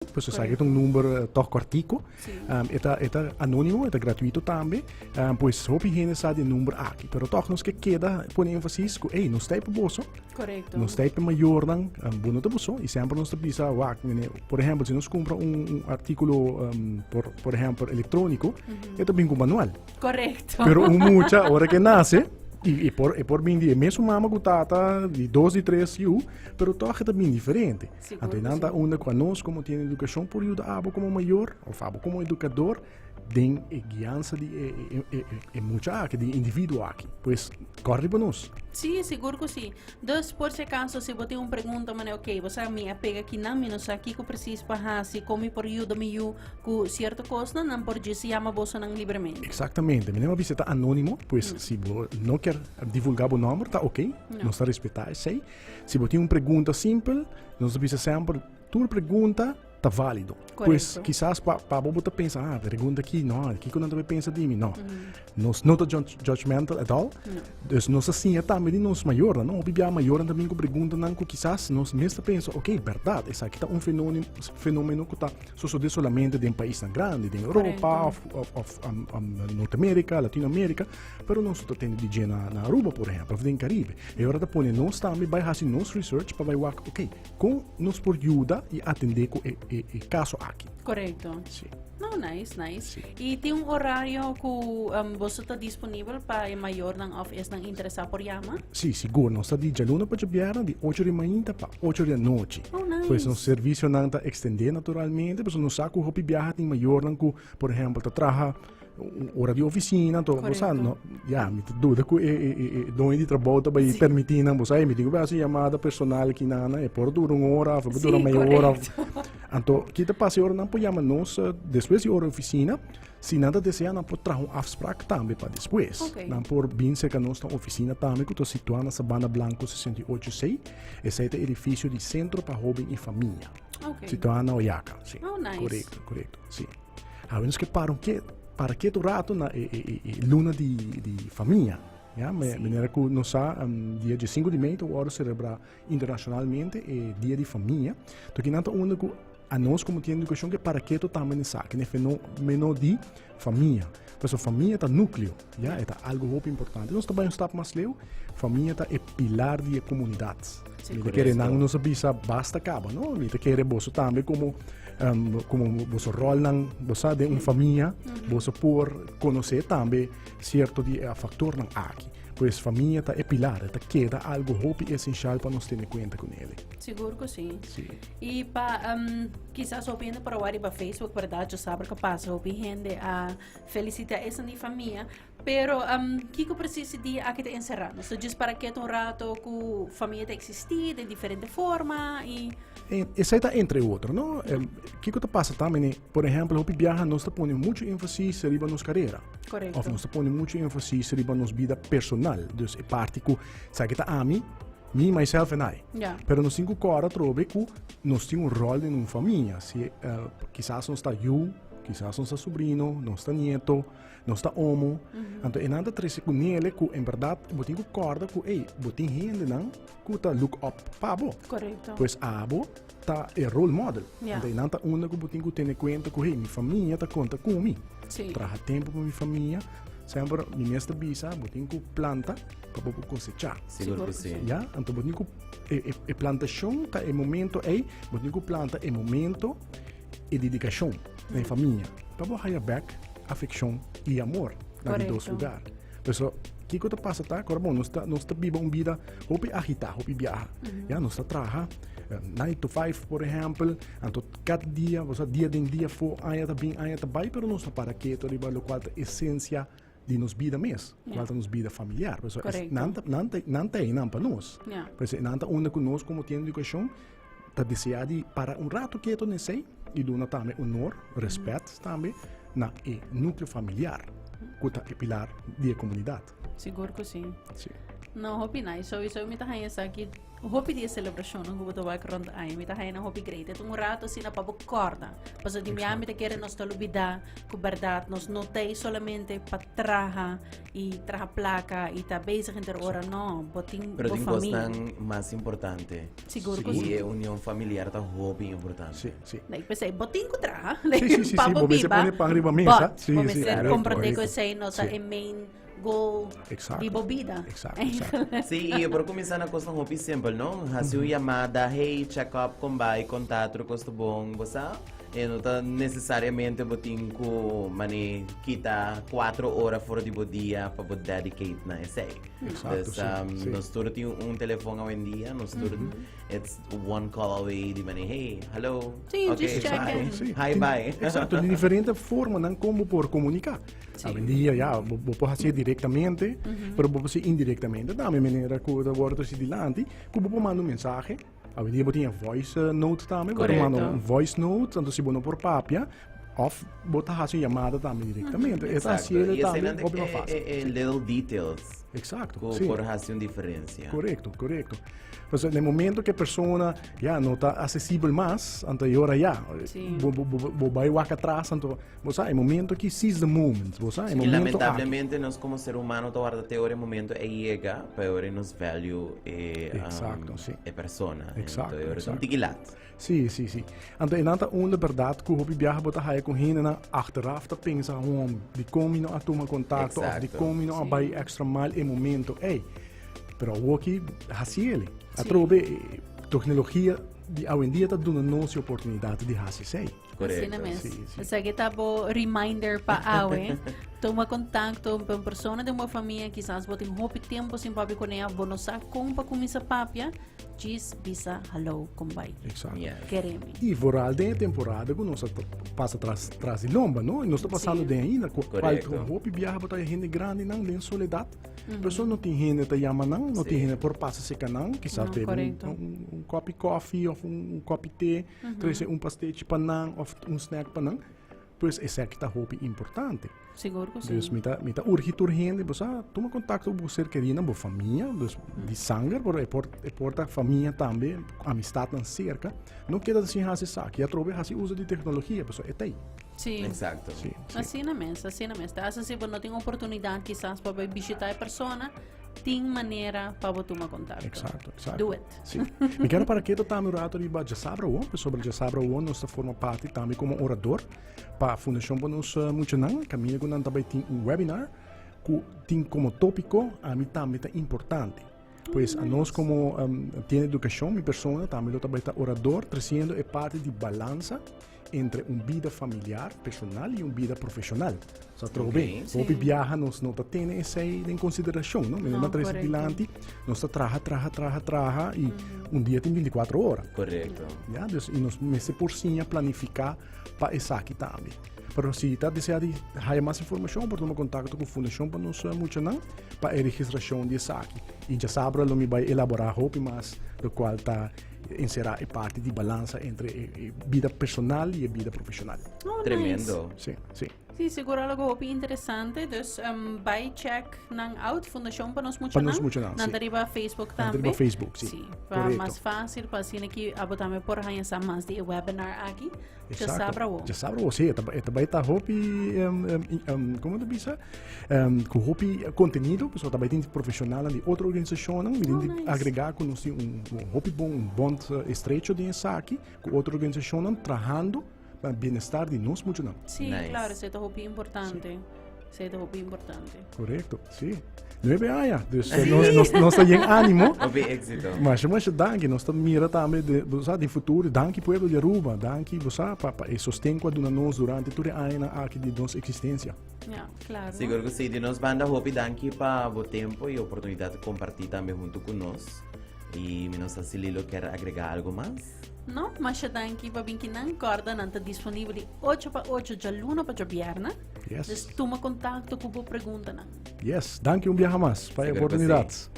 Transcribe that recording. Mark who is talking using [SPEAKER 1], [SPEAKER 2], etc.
[SPEAKER 1] Pues você sabe que é um número toch cortico,
[SPEAKER 2] Sim.
[SPEAKER 1] é anônimo, é gratuito também, pois hopi gente sabe o número aqui, pero toch nos que queda põe ênfase que, ei, nos tem para bolso,
[SPEAKER 2] Correto.
[SPEAKER 1] nos tem para maior dan, bueno de bolso, e sempre nos precisa, por exemplo, se nos compra artículo, por exemplo, eletrônico, é também com manual,
[SPEAKER 2] Correto.
[SPEAKER 1] pero mucha hora que nasce, e por mim, mesmo mama com tata, de 2 e 3 anos, pero toch é bem diferente.
[SPEAKER 2] Seguro
[SPEAKER 1] Então,
[SPEAKER 2] que
[SPEAKER 1] nada
[SPEAKER 2] sim.
[SPEAKER 1] uma conosco como tem educação por ajuda abo como maior, ou abo como educador, tem guiança de muita aqui, de indivíduo aqui. Pois, corre para nós.
[SPEAKER 2] Sim, seguro que sim. Dus, por se acaso, se você tem uma pergunta, mas ok, você me apega aqui na minha, aqui que eu preciso para se come por ajuda meio com certa coisa, não por isso se chama você não livremente.
[SPEAKER 1] Exatamente. Minha visita anônimo, pois se você não quer divulgar o número, tá ok, nós está respeitar, sei. Se você tem uma pergunta simples, nós precisa sempre, tua pergunta está válido. Pois,
[SPEAKER 2] Correto.
[SPEAKER 1] quizás para você pensar, pergunta aqui, não, aqui que não deve pensar de mim, não. Nós não estamos judgmental at all. Dus nós assim também nós maior, não? O bibia maior também com pergunta não que quizás nós mesmo pensa, ok, verdade, essa aqui está fenômeno que está sucedendo somente em um país tão grande, em Europa, Norte-América, Latinoamérica, pero nós estamos tendo de na Aruba, por exemplo, ou em Caribe. E agora depois nós também vai fazer nosso research para ver, ok, como nos por ajuda e atender com o caso aqui.
[SPEAKER 2] Correto.
[SPEAKER 1] Sim.
[SPEAKER 2] Não, nice, nice.
[SPEAKER 1] Sim.
[SPEAKER 2] E tem um horário que você está disponível para o maior ng office ng interessado por llama?
[SPEAKER 1] Sim, seguro. Nós estamos de luna para Jabiara, de 8 da manhã para 8 da noite.
[SPEAKER 2] Oh, nice.
[SPEAKER 1] Pois o serviço não está extender naturalmente, pois não sabe que o viaja tem maior, não que, por exemplo, está trabalha hora de oficina, to você não, já me dúvida que dono de trabalho também permitindo, você me digo assim chamada personal aqui na é por dura uma hora, por dura meia hora. Então, kita passa hora não pode chamar nós depois de hora oficina, se nada deseja não pode trazer afspraak também para depois.
[SPEAKER 2] Okay.
[SPEAKER 1] Não por bem ser que nós na oficina também que estou situado na Sabana Blanco 686, esse é o edifício de centro para jovem e família.
[SPEAKER 2] Ok.
[SPEAKER 1] Situado na Oiaca, sim.
[SPEAKER 2] Oh, nice.
[SPEAKER 1] Correto, sim. A menos que para que tu rato na luna de família. Ja, maneira que nós dia de 5 de maio, o hora celebrar internacionalmente o dia de família. Então, que não é único a nós como tem educação que para que tu também sabe, que é fenômeno de família. Porque a família é o núcleo, ja, é algo muito importante. Nós também estamos mais leu, família é pilar de comunidades. Ele quer não nos avisa basta acaba, não? Ele quer você também como você rol você de uma família, você por conhecer também certo de fator não aqui. Pois família é pilar, queda algo muito essencial para nós ter em conta com ele.
[SPEAKER 2] Seguro que sim.
[SPEAKER 1] Sim.
[SPEAKER 2] E para quizás opina para o para Facebook, verdade, sabe que passa, o gente a felicitar essa de família, pero que precisa de aqui te encerrar? Então, diz para que um rato que a família te existir de diferente forma e
[SPEAKER 1] Essa é entre outros, não? O que passa também, por exemplo, o viaja nós põe muito ênfase sobre nossa carreira.
[SPEAKER 2] correto.
[SPEAKER 1] Ou nós põe muito ênfase sobre nossa vida personal. Então, é parte que, sabe que a mim, me, myself and I.
[SPEAKER 2] Yeah.
[SPEAKER 1] Pero nós temos que trobe que nós temos rol em uma família. Se, quizás nós está eu, quizás nós está sobrinho, nós está nieto, nós está homo. Então, é nada triste com ele que, em verdade, eu tenho que acordar que, ei, eu tenho gente não que está look up para abo.
[SPEAKER 2] Correto.
[SPEAKER 1] Pois abo está é role model.
[SPEAKER 2] Yeah.
[SPEAKER 1] Então, nada único que eu tenho que ter em conta que, ei, minha família está conta comigo.
[SPEAKER 2] Sim.
[SPEAKER 1] Traga tempo para minha família. Sempre, minha mestra bisa, eu tenho que plantar para poder cosechar.
[SPEAKER 3] Seguro que sim.
[SPEAKER 1] Ja, então eu tenho que plantação tá é momento eu tenho que plantar é momento e dedicação na família. Para você back afeição e amor na dois lugares. Então, que coisa passa tá? Agora bom, nós está vivendo uma vida hope agita, hope viaja. Ja, nós está trabalha 9 to 5, por exemplo, então cada dia, você dia de dia for aí tá bem, aí tá bem, pero nós para que todo o qual a essência de nos vida mesmo, qual nos vida familiar. Então, não tem não para nós. Porque não é conosco como tem educação, está deseado para rato que eu não sei, e dona também honor, respeito também na núcleo familiar, que é pilar da comunidade.
[SPEAKER 2] Seguro que sim.
[SPEAKER 1] Sim.
[SPEAKER 2] Não, hope nice. So, me tahan sa aqui Hopi dia celebração não vou tomar rond ai mita hai na hopi great et um rato sina pa corda paso di miami te quere nos talubida ku verdad nos notei solamente pa traha e traha placa e tá bezig in ter ora no boting
[SPEAKER 3] Pero
[SPEAKER 2] bo
[SPEAKER 3] tem
[SPEAKER 2] família
[SPEAKER 3] coisa mais importante.
[SPEAKER 2] Seguro que
[SPEAKER 3] E
[SPEAKER 2] sim.
[SPEAKER 3] a união familiar tá hopi importante.
[SPEAKER 1] Sì, sì.
[SPEAKER 2] Daí pensei, boting ko traha
[SPEAKER 1] Sì, come se pone pa arriba mesa. Sì,
[SPEAKER 2] come
[SPEAKER 1] sì,
[SPEAKER 2] se
[SPEAKER 1] corretto,
[SPEAKER 2] comprate ko
[SPEAKER 1] corretto.
[SPEAKER 2] sei nota
[SPEAKER 1] Sì.
[SPEAKER 2] e main goal
[SPEAKER 1] Exato.
[SPEAKER 2] di bobida
[SPEAKER 1] Exato, exato.
[SPEAKER 3] Sim, e para começar na coisa hopi simple, não? Hasil chamada, hey, check up, combay, contato, custo bom, você? E não tá necessariamente botin ko mani kita 4 horas fora de dia para dedicate na essay.
[SPEAKER 1] Exato, sim.
[SPEAKER 3] Nós todos temos telefone hoje em dia, nós todos it's one call away de mani, hey, hello,
[SPEAKER 2] Sim,
[SPEAKER 3] okay,
[SPEAKER 2] just check
[SPEAKER 3] bye.
[SPEAKER 2] in.
[SPEAKER 1] Sì.
[SPEAKER 3] Hi, bye.
[SPEAKER 1] Esatto, di differente forma non come por comunicar.
[SPEAKER 2] Sì.
[SPEAKER 1] Hoje em dia, vou fazer diretamente, mas vou fazer indiretamente. Da minha maneira que eu vou de dilante, que vou mandar mensagem. Hoje em dia, eu tenho voice note também, vou
[SPEAKER 2] Correto.
[SPEAKER 1] mandar voice note, então se vou por papia, of vou fazer chamada também diretamente. É assim, ele também é mais fácil.
[SPEAKER 3] Little details.
[SPEAKER 1] Exato,
[SPEAKER 3] Que
[SPEAKER 1] sim.
[SPEAKER 3] por fazer uma diferença.
[SPEAKER 1] Correcto, correcto. Pues no momento que a persona ya no está acessível mais, então agora já,
[SPEAKER 2] Sim.
[SPEAKER 1] vou vai walk atrás, então, você é momento que seize the moment, você é
[SPEAKER 3] E
[SPEAKER 1] momento
[SPEAKER 3] lamentavelmente nós como ser humano guarda até o momento é chega para nos value
[SPEAKER 1] Exato, sim.
[SPEAKER 3] a persona.
[SPEAKER 1] Exato,
[SPEAKER 3] Então,
[SPEAKER 1] exato.
[SPEAKER 3] um tigilat.
[SPEAKER 1] Sim, sim, sim. Então, en dan onder verdade que o hobby viaja bota haia com hina na achteraf te pensa de como não a tomar contato, of de
[SPEAKER 3] Exato.
[SPEAKER 1] como não a
[SPEAKER 2] Sim.
[SPEAKER 1] vai extra mal em momento. Ei, pero o que assim ele. A
[SPEAKER 2] Sim.
[SPEAKER 1] trobe tecnologia de hoje em dia está dando nossa oportunidade de fazer sei.
[SPEAKER 2] Assim
[SPEAKER 3] Correto.
[SPEAKER 2] na mes.
[SPEAKER 1] Sim, sim.
[SPEAKER 2] Sa kita po reminder pa awe. Toma contacto com persona de uma família quizás botem hopi tempo sem papi com ela, bono sa kung pa kumisa papia, diz bisa hello kumbay.
[SPEAKER 1] Exato.
[SPEAKER 3] Yes.
[SPEAKER 2] Quereme.
[SPEAKER 1] E voral de temporada que nós passa atrás de lomba, não? E nós está passando
[SPEAKER 2] Sim.
[SPEAKER 1] de ainda,
[SPEAKER 3] Correto.
[SPEAKER 1] qual hopi viaja para gente grande não, de soledade. Pessoa não tem gente te chama não tem gente por passa seca não, quizás
[SPEAKER 2] Não,
[SPEAKER 1] tem
[SPEAKER 2] correto.
[SPEAKER 1] um copo de coffee ou copo de té, trazer pastel para não, ou snack para não. Pois esse aqui está hopi importante.
[SPEAKER 2] Seguro que sim.
[SPEAKER 1] Dus mita urgit urgente, você toma contato com você querida, com família, dus de sangue, porta família também, amistade na cerca. Não queda assim fazer saque, já trobe assim uso de tecnologia, pessoal, é aí.
[SPEAKER 2] Sim.
[SPEAKER 3] Exacto.
[SPEAKER 1] Sim, sim.
[SPEAKER 2] Assim na mesa, assim na mesa. Assim, se não tem oportunidade, quizás, para visitar a persona, tem maneira para tomar contato.
[SPEAKER 1] Exato, exato.
[SPEAKER 2] Do it.
[SPEAKER 1] Sim. Me quero para que eu também rato de Jasabra o, sobre Jasabra o, nós forma parte também como orador para a Fundação para nós Muchanan, caminho que nós também tem webinar que tem como tópico a mim também é importante. Pois a nós como tem educação, minha pessoa também está orador, trazendo é parte de balança entre vida familiar, personal e vida profissional. Só trovo bem.
[SPEAKER 2] Sim.
[SPEAKER 1] O viaja nós não tem isso em consideração, não?
[SPEAKER 2] Não,
[SPEAKER 1] Mas
[SPEAKER 2] correto.
[SPEAKER 1] dilante, nós traha e dia tem 24 horas.
[SPEAKER 3] Correto.
[SPEAKER 1] Ja, dus in ons messe por cima planificar para essa aqui também. Pero se está desejando ter mais informação, pode tomar contato com a Fundação para nos Muchanan para a registração de essa aqui. E já sabe, ele vai elaborar roupa mais, do qual está encerrar a parte de balança entre a vida personal e a vida profissional.
[SPEAKER 2] Oh, nice.
[SPEAKER 3] Tremendo.
[SPEAKER 1] Sim, sim.
[SPEAKER 2] Sim, seguro algo hopi interessante. Dus, by check ng out Fundação para nos
[SPEAKER 1] Para
[SPEAKER 2] Muchanan.
[SPEAKER 1] nos Muchanan, sim.
[SPEAKER 2] Nandariba Facebook
[SPEAKER 1] Nandariba
[SPEAKER 2] também.
[SPEAKER 1] Facebook, sim.
[SPEAKER 2] Sim. Para
[SPEAKER 1] Correto.
[SPEAKER 2] mais fácil, para assim que abotame por hanya sa mais de webinar aqui. Já sabra o.
[SPEAKER 1] Já sabe você, também está hopi, como tu bisa, com hopi conteúdo, pessoal também tem profissional de outra organização, não,
[SPEAKER 2] nice.
[SPEAKER 1] agregar com nós hopi bom, bond estreito de essa aqui, com outra organização, não, trabalhando para o bem-estar de nós muito não.
[SPEAKER 2] Sim,
[SPEAKER 3] Nice.
[SPEAKER 2] claro, isso é hopi importante. Isso é hopi importante.
[SPEAKER 1] Correto, sim. Não é bem aí, dus nós está em ânimo.
[SPEAKER 3] Obi éxito.
[SPEAKER 1] Mas danke, nós estamos mira também de futuro, danke pueblo de Aruba, danke você para sustento de nós durante toda a ano aqui de nossa existência.
[SPEAKER 2] Yeah, claro.
[SPEAKER 3] Seguro que sim. De nós banda hopi danke para o tempo e a oportunidade de compartilhar também junto conosco. E nós Sililo quer agregar algo mais?
[SPEAKER 2] No, mas siya dahil kipa bingkinan korda nanta disponibili 8 pa 8 dyan luna pa dyan biyerna.
[SPEAKER 1] Yes.
[SPEAKER 2] Just tuma kontakto ko po pregunta na.
[SPEAKER 1] Yes, danke viaje mais para a
[SPEAKER 3] Seguro que
[SPEAKER 1] oportunidade.